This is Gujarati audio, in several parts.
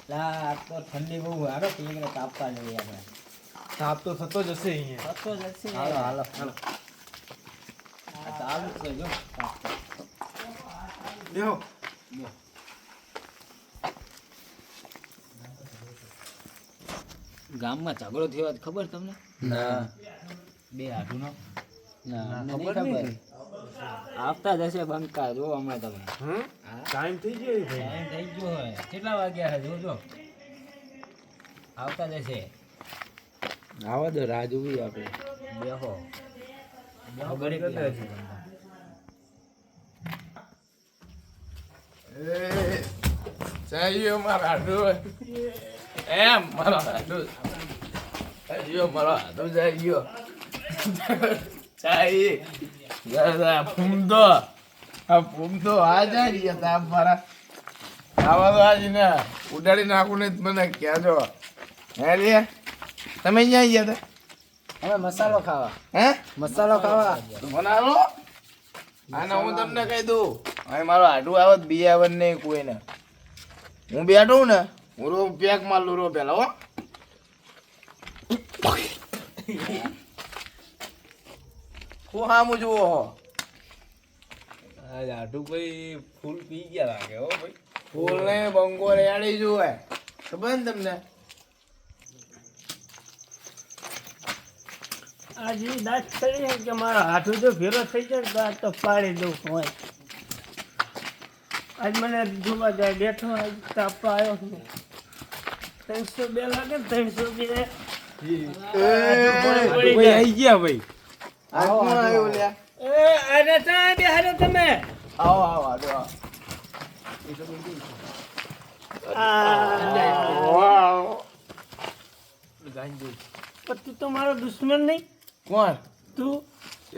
લા તો ઠંડી બહુ હારો કે તાપવા જઈએ આપણે. તાપ તો થતો જ હશે અહીંયા. થતો જ હશે. હાલો હાલો હાલો. આ ચાલુ છે જો. બેહો. ગામમાં ઝઘડો થયો ખબર તમને? ના. બે હાડુનો ના ના, ખબર ખબર નહીં. નહીં. આવતા જશે બંકા જો હમણાં તમે. હમ? હા ટાઈમ થઈ ગયો ભાઈ. ટાઈમ થઈ ગયો હોય. કેટલા વાગ્યા છે જોજો. આવતા જશે. આવા દો રાહ જોવી આપણે. બેહો. બેહો ખબર ઘડીક કદાચ. લાગશે. ચાલ્યો મારો હાડુ એમ મારો હાડુ ચાલ્યો મારો હાડુ ચાલ્યો ચાઈ દાદા ફૂમતો આ જાય તાપ મારા આવા તો આજ ને ઉડાડી નાખું ને મને કહેજો હે લે તમે ક્યાં ગયા હતા હવે મસાલો ખાવા. હે મસાલો ખાવા. બનાવો આને હું તમને કહી દઉં હવે મારો હાડુ આવત બી આવત નહીં કોઈને હું બેઠું ને હું રો પેક મારું રો પેલા હો હું હામું જુઓ હો આ આટુ ભાઈ ફૂલ પી ગયા લાગે હો ભાઈ. ફૂલ ને બંગો રેડી જુએ ખબર ને તમને આજે દાંત ચડી કે મારો હાથું જો ભેરો થઈ જાય તો આજ તો પાડી દઉં હોય. આજ મને જોવા જાય બેઠો આજ તાપવા આવ્યો છું. 302 લાગે ને 302. ભાઈ આવી ગયા ભાઈ. આ કોણ આવ્યું લ્યા એ આને ચા બેહાડો તમે. આવો આવો આવો વાવ પણ તું તો મારો દુશ્મન નહીં. કોણ તું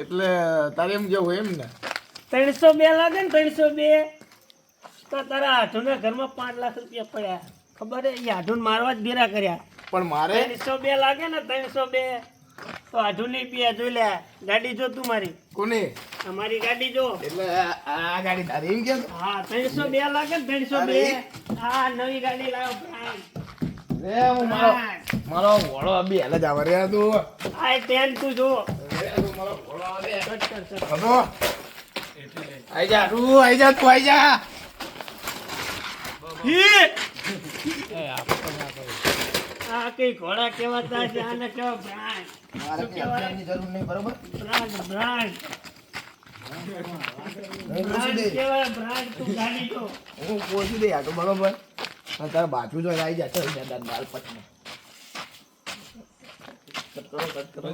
એટલે તારે એમ કેવું એમ ને 302 લાગે ને 302 તો તારા હાથુના ઘરમાં 5 લાખ રૂપિયા પડ્યા ખબર હે? એ હાથુને મારવા જ ભેરા કર્યા. પણ મારે 302 લાગે ને 302 તો આધુનિક બે જોઈ લે. ગાડી જો તું મારી, કોની અમારી ગાડી જો. એટલે આ ગાડી તારી એમ કેમ હા 302 લાગે ને 302. હા નવી ગાડી લાવો પ્રાણ. રે હું મારો ઘોડો બી હાલ જ આવે રે તું આ ટેન તું જો. મારો ઘોડો આવે કટ કર કર. હલો આઈ જા તું આઈ જા આ કઈ ઘોડા કેવાતા છે, આને કેવા પ્રાણ. મારે કેપ્ટનની જરૂર નહીં બરોબર બ્રાન્ડ બ્રાન્ડ હું પૂછી બ્રાન્ડ દે કેવાય બ્રાન્ડ. તું ગાડી જો. હું પૂછી દે આટલું બરોબર તારે બાજુ જો આવી જા ચાલ જા બાલ પટને કટ કરો